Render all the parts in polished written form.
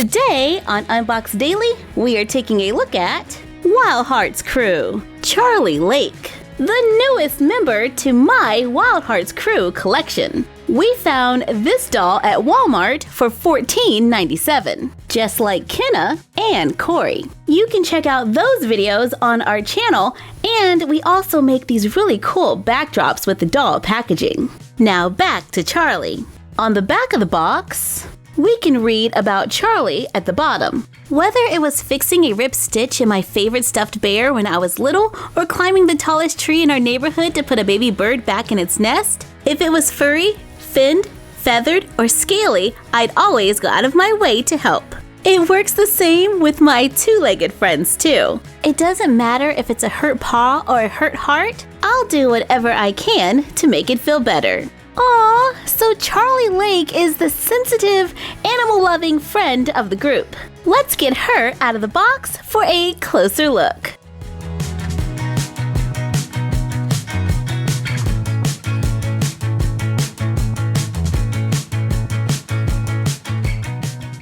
Today on Unbox Daily, we are taking a look at Wild Hearts Crew, Charlie Lake, the newest member to my Wild Hearts Crew collection. We found this doll at Walmart for $14.97, just like Kenna and Corey. You can check out those videos on our channel, and we also make these really cool backdrops with the doll packaging. Now back to Charlie. On the back of the box, we can read about Charlie at the bottom. Whether it was fixing a ripped stitch in my favorite stuffed bear when I was little, or climbing the tallest tree in our neighborhood to put a baby bird back in its nest, if it was furry, finned, feathered, or scaly, I'd always go out of my way to help. It works the same with my two-legged friends too. It doesn't matter if it's a hurt paw or a hurt heart, I'll do whatever I can to make it feel better. Aww, so Charlie Lake is the sensitive, animal-loving friend of the group. Let's get her out of the box for a closer look.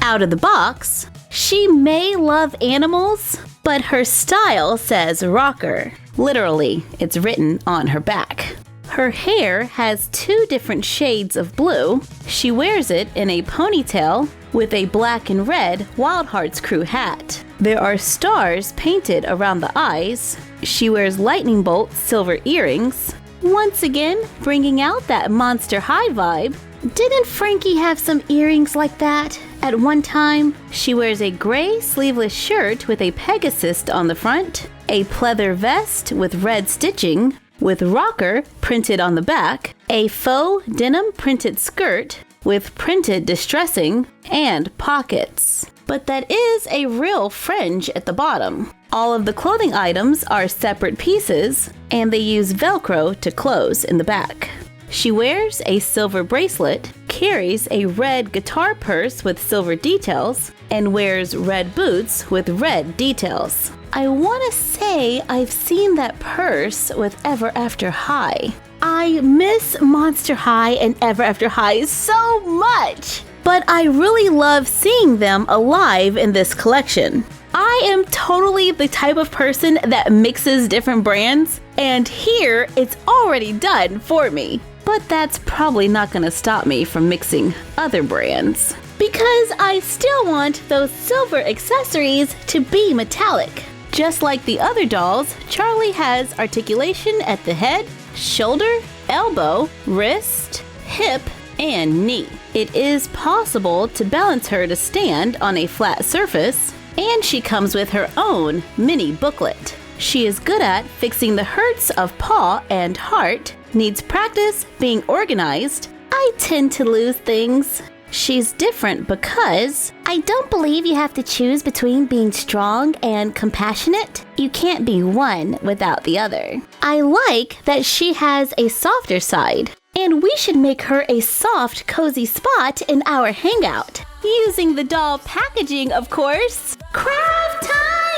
Out of the box, she may love animals, but her style says rocker. Literally, it's written on her back. Her hair has two different shades of blue. She wears it in a ponytail with a black and red Wild Hearts Crew hat. There are stars painted around the eyes. She wears lightning bolt silver earrings, once again bringing out that Monster High vibe. Didn't Frankie have some earrings like that at one time? She wears a gray sleeveless shirt with a Pegasus on the front, a pleather vest with red stitching, with rocker printed on the back, a faux denim printed skirt with printed distressing, and pockets. But that is a real fringe at the bottom. All of the clothing items are separate pieces, and they use Velcro to close in the back. She wears a silver bracelet, carries a red guitar purse with silver details, and wears red boots with red details. I want to say I've seen that purse with Ever After High. I miss Monster High and Ever After High so much, but I really love seeing them alive in this collection. I am totally the type of person that mixes different brands, and here it's already done for me. But that's probably not going to stop me from mixing other brands, because I still want those silver accessories to be metallic. Just like the other dolls, Charlie has articulation at the head, shoulder, elbow, wrist, hip, and knee. It is possible to balance her to stand on a flat surface, and she comes with her own mini booklet. She is good at fixing the hurts of paw and heart, needs practice being organized. I tend to lose things. She's different because I don't believe you have to choose between being strong and compassionate. You can't be one without the other. I like that she has a softer side, and we should make her a soft, cozy spot in our hangout. Using the doll packaging, of course. Craft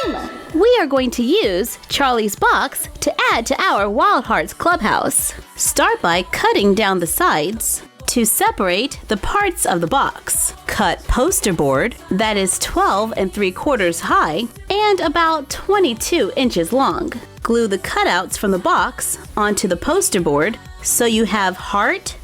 time! We are going to use Charlie's box to add to our Wild Hearts Clubhouse. Start by cutting down the sides. To separate the parts of the box, cut poster board that is 12 3/4 high and about 22 inches long. Glue the cutouts from the box onto the poster board so you have heart,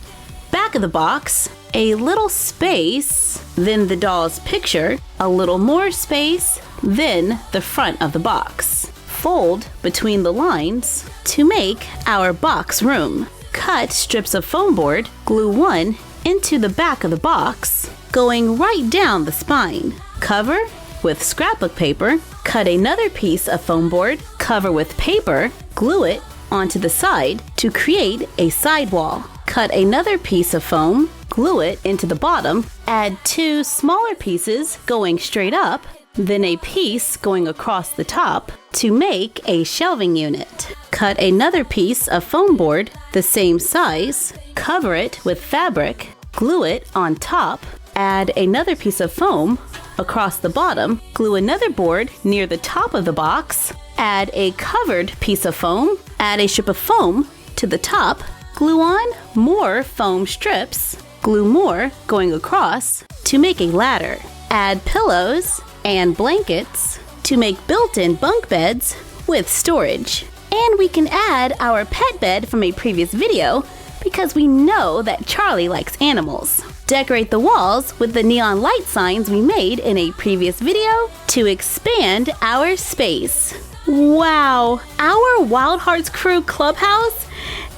back of the box, a little space, then the doll's picture, a little more space, then the front of the box. Fold between the lines to make our box room. Cut strips of foam board, glue one into the back of the box, going right down the spine. Cover with scrapbook paper, cut another piece of foam board, cover with paper, glue it onto the side to create a sidewall. Cut another piece of foam, glue it into the bottom, add two smaller pieces going straight up, then a piece going across the top to make a shelving unit. Cut another piece of foam board the same size, cover it with fabric, glue it on top, add another piece of foam across the bottom, glue another board near the top of the box, add a covered piece of foam, add a strip of foam to the top, glue on more foam strips, glue more going across to make a ladder. add pillows and blankets to make built-in bunk beds with storage. And we can add our pet bed from a previous video because we know that Charlie likes animals. Decorate the walls with the neon light signs we made in a previous video to expand our space. Wow, our Wild Hearts Crew Clubhouse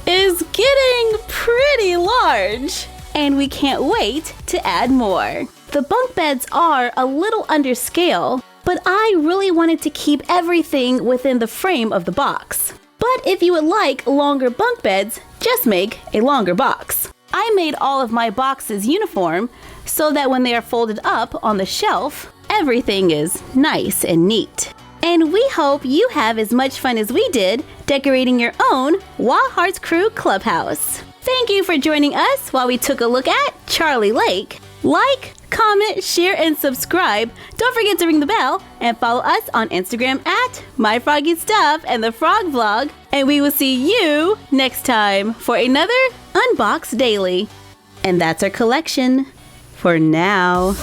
is getting pretty large, and we can't wait to add more. The bunk beds are a little under scale, but I really wanted to keep everything within the frame of the box. But if you would like longer bunk beds, just make a longer box. I made all of my boxes uniform so that when they are folded up on the shelf, everything is nice and neat. And we hope you have as much fun as we did decorating your own Wild Hearts Crew Clubhouse. Thank you for joining us while we took a look at Charlie Lake. Like, comment, share, and subscribe. Don't forget to ring the bell and follow us on Instagram at MyFroggyStuff and the Frog Vlog. And we will see you next time for another Unbox Daily. And that's our collection for now.